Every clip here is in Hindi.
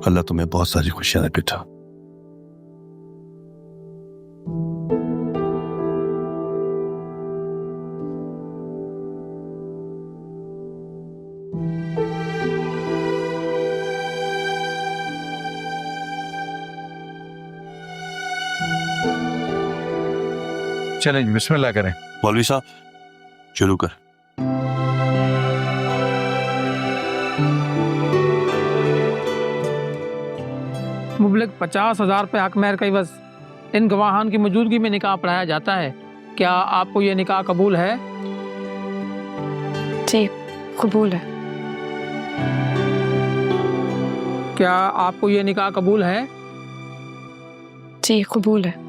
अल्लाह तुम्हें बहुत सारी खुशियां दे बेटा। चलें बिस्मिल्लाह करें। मौलवी साहब शुरू कर। मुबलक 50,000 पे हक महर का बस इन गवाहान की मौजूदगी में निकाह पढ़ाया जाता है। क्या आपको ये निकाह कबूल है? जी कबूल है। क्या आपको ये निकाह कबूल है? जी कबूल है।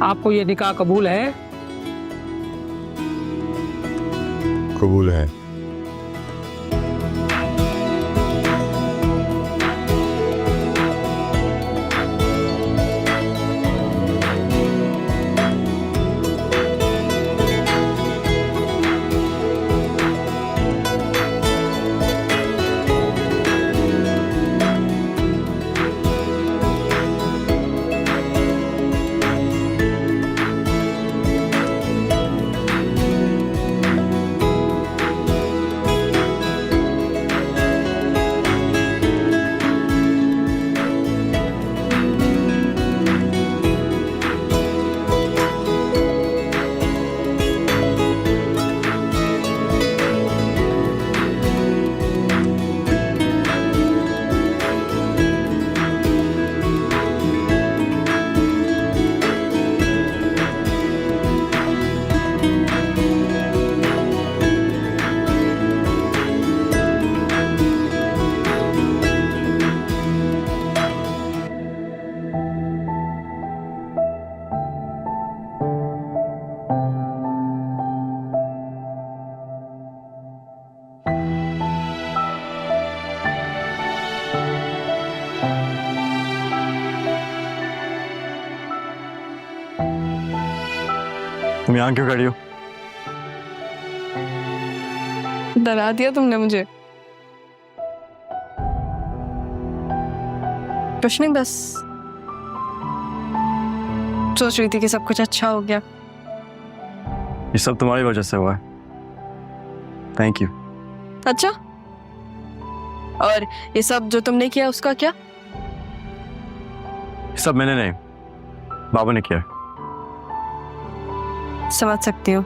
आपको ये निकाह कबूल है? कबूल है। तुम यहाँ क्यों खड़ी हो? डरा दिया तुमने मुझे। कुछ नहीं, बस सोच रही थी कि सब कुछ अच्छा हो गया। ये सब तुम्हारी वजह से हुआ है। Thank you. अच्छा, और ये सब जो तुमने किया उसका क्या? ये सब मैंने नहीं, बाबा ने किया। समझ सकती हो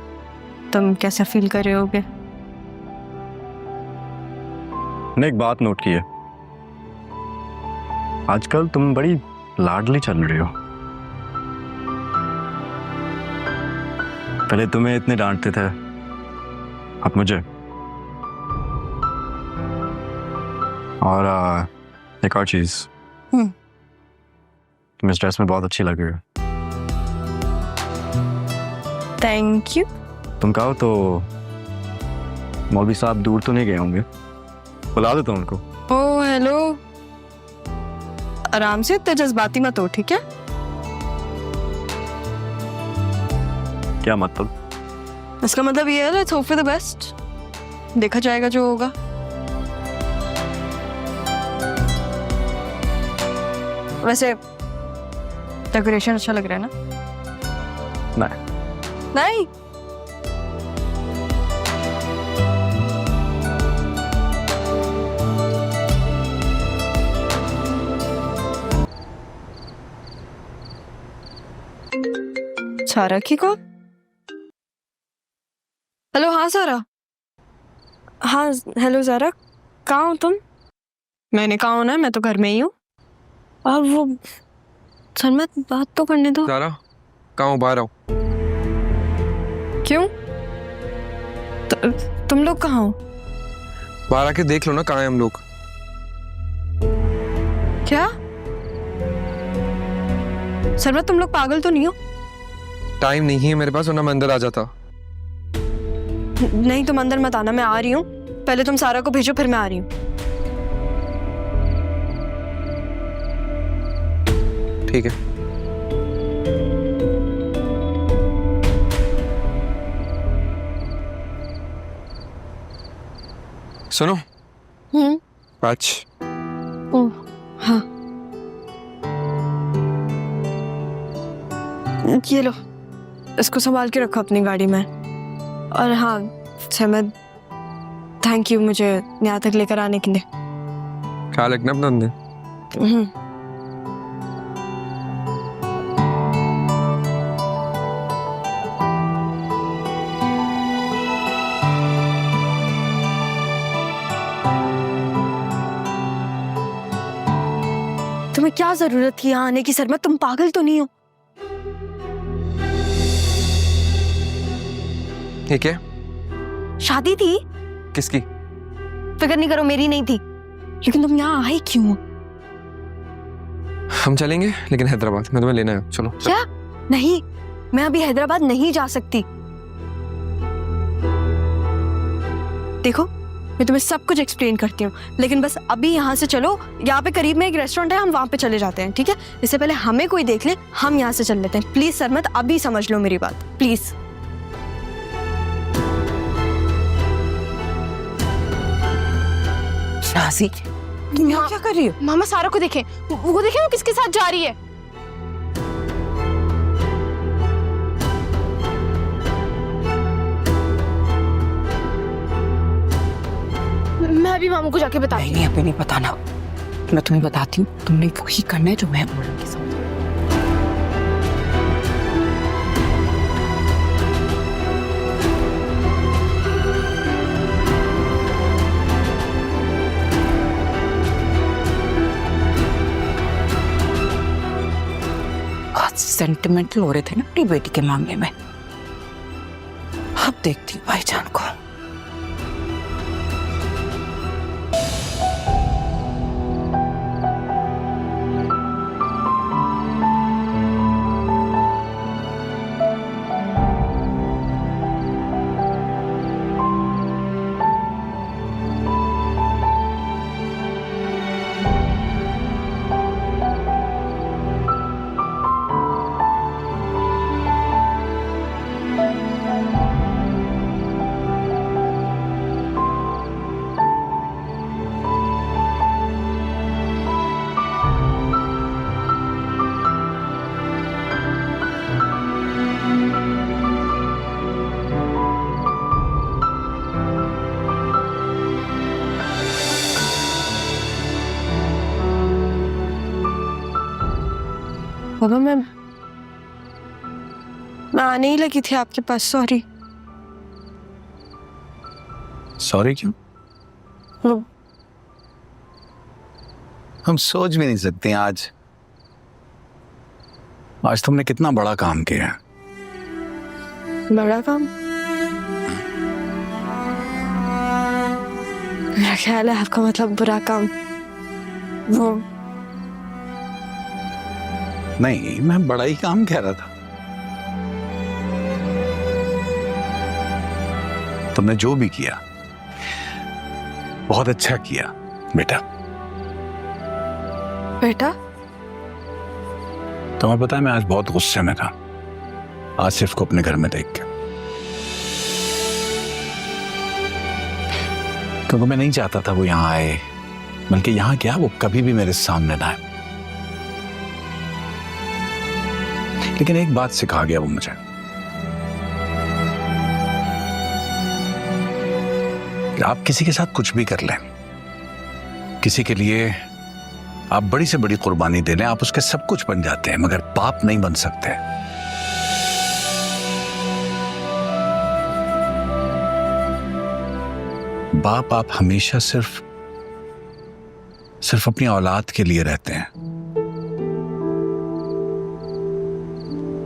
तुम कैसा फील कर रहे होगे। मैंने एक बात नोट की है, आजकल तुम बड़ी लाडली चल रही हो। पहले तुम्हें इतने डांटते थे, अब मुझे। और एक और चीज, तुम इस ड्रेस में बहुत अच्छी लग रही हो। Thank you. तुम कहो तो मौलवी साहब दूर तो नहीं गए होंगे, बुला देता हूं उनको। ओ हेलो, आराम से, इतने जज्बाती मत हो, ठीक है? क्या मतलब? इसका मतलब ये है let's hope for the best, देखा जाएगा जो होगा। वैसे डेकोरेशन अच्छा लग रहा है ना? नहीं। नहीं? सारा की कॉल? हेलो, हाँ सारा। हाँ हेलो ज़ारा, कहाँ हो तुम? मैंने कहा होना है, मैं तो घर में ही हूँ। अब वो सनमत बात तो करने दो। ज़ारा कहाँ हो? बाहर आओ। क्यों? तुम लोग कहाँ हो? बाहर आके देख लो ना कहाँ है हम लोग। क्या सरमत, तुम लोग पागल तो नहीं हो? टाइम नहीं है मेरे पास, वरना मैं अंदर आ जाता। नहीं, तुम अंदर मत आना, मैं आ रही हूँ। पहले तुम सारा को भेजो, फिर मैं आ रही हूँ। ठीक है। सुनो। पाँच। ओह हाँ, ये लो, इसको संभाल के रखो अपनी गाड़ी में। और हाँ सहमत, थैंक यू मुझे यहाँ तक लेकर आने के लिए। ख्याल रखना अपना अंदर। तुम्हें क्या जरूरत थी यहाँ आने की सरमत? तुम पागल तो नहीं हो? ठीक है। शादी थी। किसकी? फिक्र नहीं करो, मेरी नहीं थी। लेकिन तुम यहाँ आए क्यों? हम चलेंगे लेकिन हैदराबाद, मैं तुम्हें लेना है। चलो। क्या? नहीं, मैं अभी हैदराबाद नहीं जा सकती। देखो, मैं तुम्हें सब कुछ एक्सप्लेन करती हूँ, लेकिन बस अभी यहाँ से चलो। यहाँ पे करीब में एक रेस्टोरेंट है, हम वहाँ पे चले जाते हैं, ठीक है? इससे पहले हमें कोई देख ले, हम यहाँ से चल लेते हैं। प्लीज सरमत, अभी समझ लो मेरी बात, प्लीज। राजी, तुम यहाँ क्या कर रही हो? मामा सारा को देखें, वो देखें वो किसके साथ जा रही है। मैं अभी मामू को जाके बताती हूँ। नहीं, अभी नहीं बताना, मैं तुम्हें बताती हूँ। तुमने वही करना है जो मैं बोल रही हूँ। सेंटिमेंटल हो रहे थे ना अपनी बेटी के मामले में। अब देखती हूँ भाईजान को। बाबा, मैं आने ही लगी थी आपके पास। सॉरी। सॉरी क्यों? हम सोच भी नहीं सकते आज तुमने कितना बड़ा काम किया है। बड़ा काम? मेरा ख्याल है आपका मतलब बुरा काम। वो नहीं, मैं बड़ा ही काम कह रहा था। तुमने जो भी किया बहुत अच्छा किया बेटा। बेटा? तुम्हें पता है मैं आज बहुत गुस्से में था आसिफ को अपने घर में देख के, क्योंकि मैं नहीं चाहता था वो यहाँ आए, बल्कि यहाँ क्या वो कभी भी मेरे सामने ना आए। लेकिन एक बात सिखा गया वो मुझे कि आप किसी के साथ कुछ भी कर लें, किसी के लिए आप बड़ी से बड़ी कुर्बानी दे लें, आप उसके सब कुछ बन जाते हैं, मगर बाप नहीं बन सकते। बाप आप हमेशा सिर्फ अपनी औलाद के लिए रहते हैं।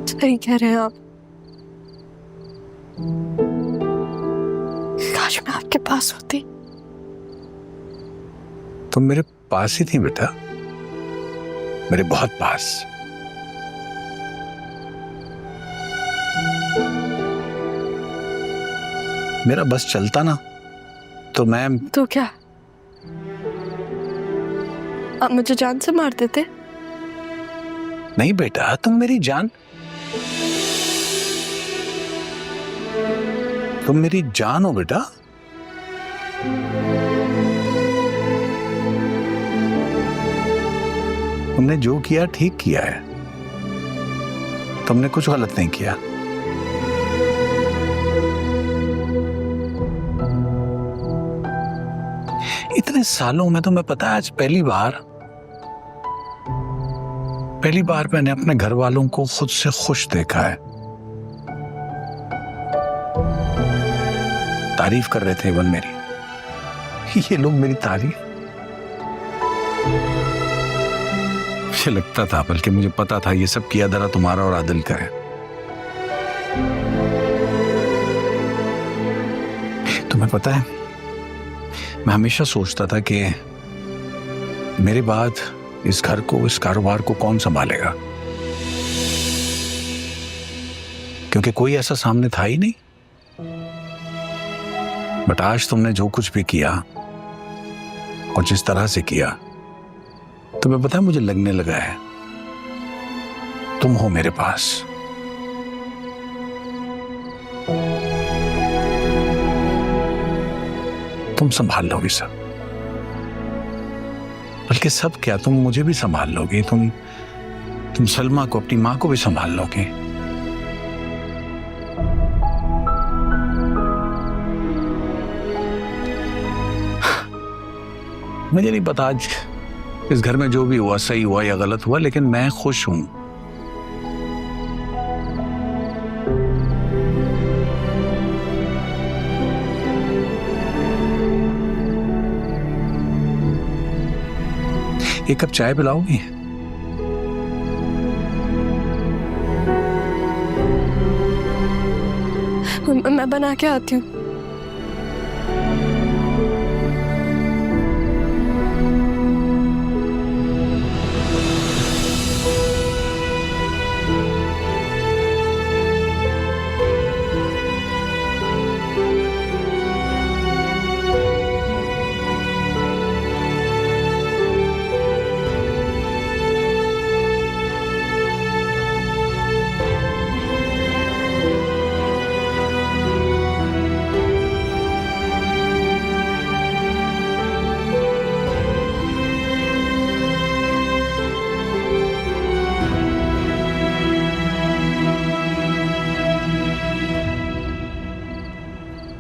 सही कह रहे हैं आप। काश मैं आपके पास होती। तुम मेरे पास ही थी बेटा, मेरे बहुत पास। मेरा बस चलता ना तो मैं। तो क्या आप मुझे जान से मार देते? नहीं बेटा, तुम मेरी जान, तुम मेरी जान हो बेटा। तुमने जो किया ठीक किया है, तुमने कुछ गलत नहीं किया। इतने सालों में तुम्हें पता है, आज पहली बार मैंने अपने घर वालों को खुद से खुश देखा है। तारीफ कर रहे थे इवन मेरी, ये लोग मेरी तारीफ। मुझे लगता था, बल्कि मुझे पता था ये सब किया धरा तुम्हारा और आदिल का है। तुम्हें पता है, मैं हमेशा सोचता था कि मेरे बाद इस घर को, इस कारोबार को कौन संभालेगा, क्योंकि कोई ऐसा सामने था ही नहीं। बट आज तुमने जो कुछ भी किया और जिस तरह से किया, तुम्हें पता है मुझे लगने लगा है तुम हो मेरे पास। तुम संभाल लोगी सब, बल्कि सब क्या, तुम मुझे भी संभाल लोगी। तुम सलमा को, अपनी मां को भी संभाल लोगी। मुझे नहीं पता आज इस घर में जो भी हुआ, सही हुआ या गलत हुआ, लेकिन मैं खुश हूं। एक कप चाय पिलाओगी? मैं बना के आती हूँ।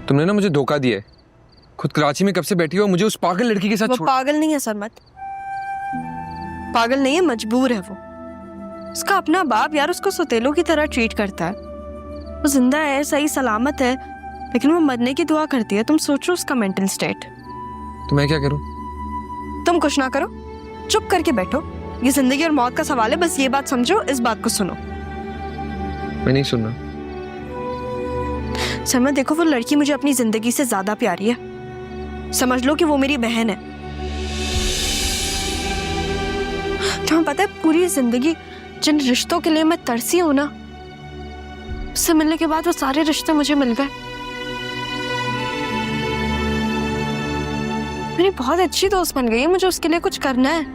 तुमने ना मुझे धोखा दिया है। खुद कराची में कब से बैठी हो, मुझे उस पागल लड़की के साथ वो छोड़। पागल नहीं है सरमत, पागल नहीं है, मजबूर है वो। उसका अपना बाप यार उसको सौतेलों की तरह ट्रीट करता है। वो जिंदा है, सही सलामत है, लेकिन वो मरने की दुआ करती है। तुम सोचो उसका मेंटल स्टेट। तो मैं क्या करूं? तुम कुछ ना करो, चुप करके बैठो। ये जिंदगी और मौत का सवाल है, बस ये बात समझो, इस बात को सुनो। मैं नहीं सुनना। सरमत देखो, वो लड़की मुझे अपनी जिंदगी से ज्यादा प्यारी है। समझ लो कि वो मेरी बहन है। तुम्हें पता है, पूरी जिंदगी जिन रिश्तों के लिए मैं तरसी हूं ना, उससे मिलने के बाद वो सारे रिश्ते मुझे मिल गए। मेरी बहुत अच्छी दोस्त बन गई है। मुझे उसके लिए कुछ करना है।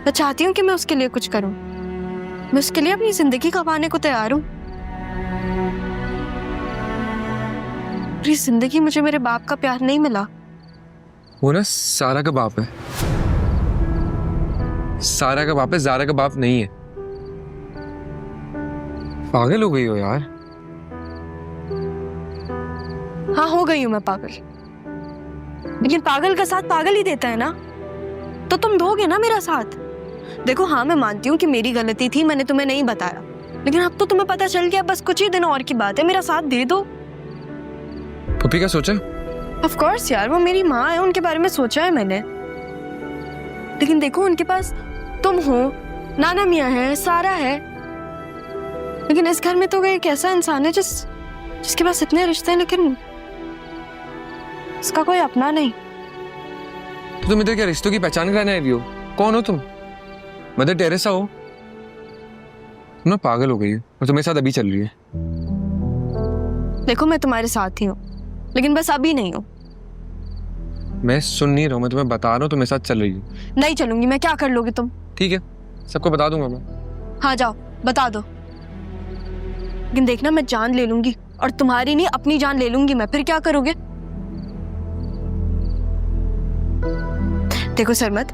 मैं चाहती हूँ कि मैं उसके लिए कुछ करूं। मैं उसके लिए अपनी जिंदगी गंवाने को तैयार हूं। पूरी जिंदगी मुझे मेरे बाप का प्यार नहीं मिला। वो ना सारा का बाप है। सारा का बाप है, ज़ारा का बाप नहीं है। पागल हो गई हो यार। हाँ, हो गई हूं मैं पागल, लेकिन पागल का साथ पागल ही देता है ना। तो तुम दोगे ना मेरा साथ? देखो हाँ, मैं मानती हूँ कि मेरी गलती थी, मैंने तुम्हें नहीं बताया, लेकिन अब तो तुम्हें पता चल गया। बस कुछ ही दिन और की बात है, मेरा साथ दे दो। पप्पी का सोचा? ऑफ कोर्स यार, वो मेरी माँ है, उनके बारे में सोचा है मैंने। लेकिन देखो, उनके पास तुम हो, नाना मियाँ है, सारा है, लेकिन इस घर में तो एक ऐसा इंसान है जिसके पास इतने रिश्ते हैं, लेकिन उसका कोई अपना नहीं। तो तुम इधर क्या रिश्तों की पहचान कराने आई हो? कौन हो तुम? मदर टेरेसा हो? तुम ना पागल हो गई हो और तुम्हारे साथ अभी चल रही है। देखो मैं तुम्हारे साथ ही हूँ, लेकिन बस अभी नहीं हूँ। मैं सुन नहीं रहा हूँ, मैं तुम्हें बता रहा हूँ तुम्हारे साथ चल रही हूँ। नहीं चलूंगी मैं, क्या कर लोगे तुम? ठीक है, सबको बता दूंगा मैं। हाँ जाओ बता दो, लेकिन देखना मैं जान ले लूंगी, और तुम्हारी नहीं अपनी जान ले लूंगी मैं। फिर क्या करोगे? देखो सरमत,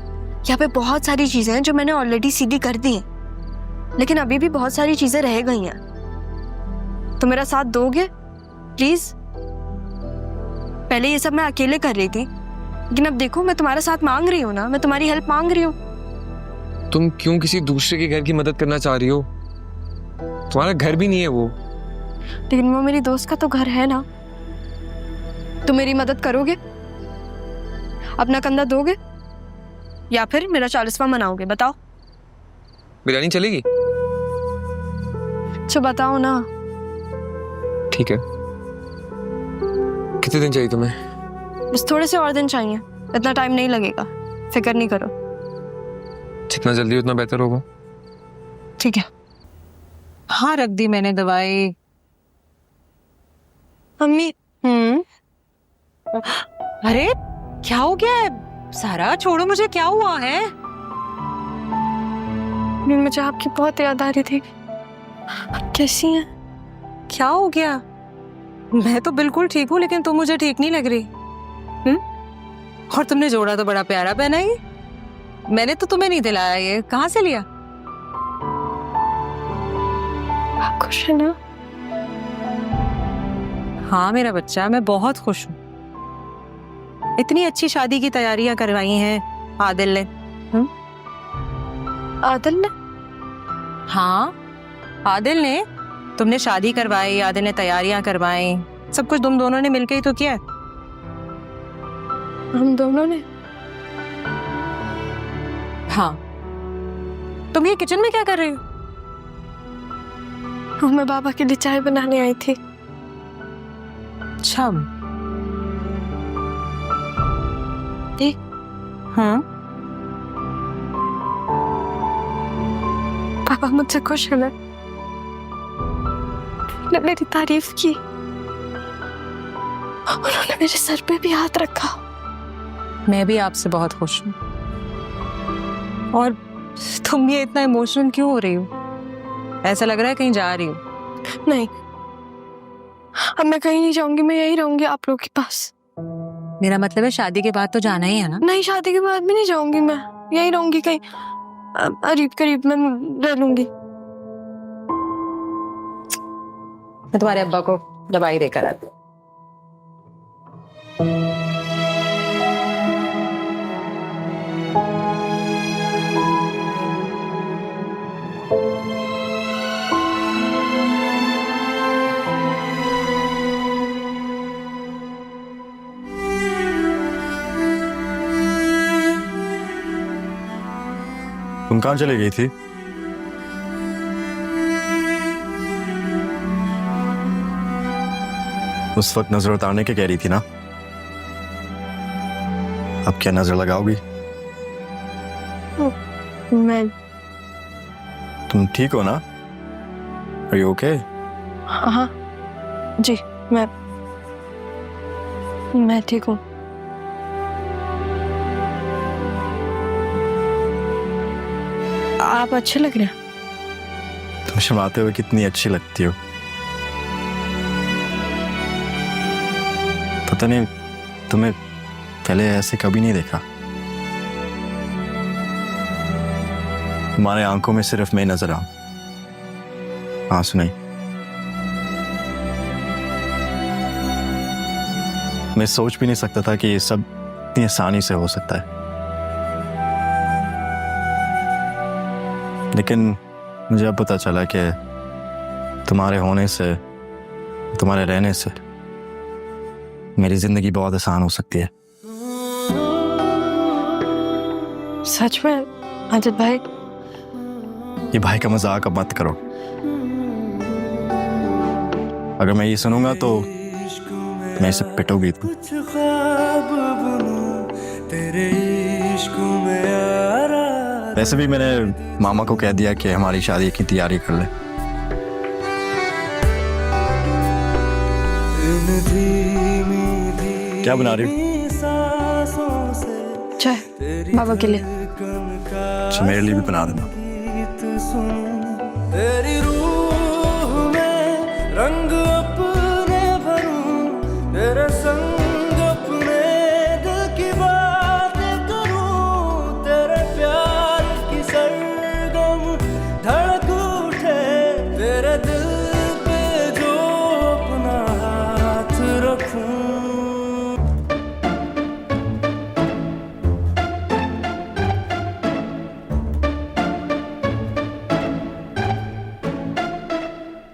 यहाँ पे बहुत सारी चीजें हैं जो मैंने ऑलरेडी सीधी कर दी हैं, लेकिन अभी भी बहुत सारी चीजें रह गई हैं। तो मेरा साथ दोगे प्लीज? पहले ये सब मैं अकेले कर रही थी, लेकिन अब देखो मैं तुम्हारा साथ मांग रही हूँ ना, मैं तुम्हारी हेल्प मांग रही हूँ। तुम क्यों किसी दूसरे के घर की मदद करना चाह रही हो? तुम्हारा घर भी नहीं है वो। लेकिन वो मेरी दोस्त का तो घर है ना। तुम मेरी मदद करोगे? अपना कंधा दोगे या फिर मेरा 40वां मनाओगे? बताओ। बिरयानी चलेगी? अच्छा बताओ ना। ठीक है, कितने दिन चाहिए तुम्हें? बस थोड़े से और दिन चाहिए, इतना टाइम नहीं लगेगा, फिक्र नहीं करो। जितना जल्दी उतना बेहतर होगा। ठीक है। हाँ रख दी मैंने दवाई। मम्मी। अरे क्या हो गया है? सारा छोड़ो मुझे, क्या हुआ है? मुझे आपकी बहुत याद आ रही थी। आप कैसी हैं? क्या हो गया? मैं तो बिल्कुल ठीक हूँ, लेकिन तुम मुझे ठीक नहीं लग रही। और तुमने जोड़ा तो बड़ा प्यारा पहना ही। मैंने तो तुम्हें नहीं दिलाया, ये कहाँ से लिया? आप खुश है ना? हाँ मेरा बच्चा, मैं बहुत खुश हूँ। इतनी अच्छी शादी की तैयारियां करवाई हैं आदिल ने। आदिल ने? हाँ आदिल ने। तुमने शादी करवाई, आदिल ने तैयारियां करवाई, सब कुछ तुम दोनों ने मिलकर ही तो किया। हम दोनों ने? हाँ। तुम ये किचन में क्या कर रही हो? मैं बाबा के लिए चाय बनाने आई थी। अच्छा। हाँ पापा मुझसे खुश है ना? उन्होंने मेरी तारीफ की, उन्होंने मेरे सर पे भी हाथ रखा। मैं भी आपसे बहुत खुश हूँ। और तुम ये इतना इमोशनल क्यों हो रही हो? ऐसा लग रहा है कहीं जा रही हो। नहीं, अब मैं कहीं नहीं जाऊंगी, मैं यहीं रहूंगी आप लोगों के पास। मेरा मतलब है शादी के बाद तो जाना ही है ना? नहीं, शादी के बाद भी नहीं जाऊंगी, मैं यहीं रहूंगी, कहीं करीब करीब में रह लूंगी। मैं तुम्हारे अब्बा को दवाई देकर आती हूँ। तुम कहाँ चली गई थी? उस वक्त नजर उतारने के कह रही थी ना? अब क्या नजर लगाओगी? मैं तुम ठीक हो ना? Are you okay? हाँ जी, मैं ठीक हूँ। आप अच्छे लग रहे हैं। तुम शर्माते हुए कितनी अच्छी लगती हो। पता नहीं तुम्हें पहले ऐसे कभी नहीं देखा। तुम्हारे आंखों में सिर्फ मैं नजर आऊं, आंसू नहीं। मैं सोच भी नहीं सकता था कि ये सब इतनी आसानी से हो सकता है, लेकिन मुझे अब पता चला कि तुम्हारे होने से, तुम्हारे रहने से मेरी जिंदगी बहुत आसान हो सकती है। सच में अजित भाई? ये भाई का मजाक अब मत करो। अगर मैं ये सुनूंगा तो मेरे से पिटोगी तुम। वैसे भी मैंने मामा को कह दिया कि हमारी शादी की तैयारी कर ले। क्या बना रही हो? चाय बाबा के लिए। अच्छा, मेरे लिए भी बना देना।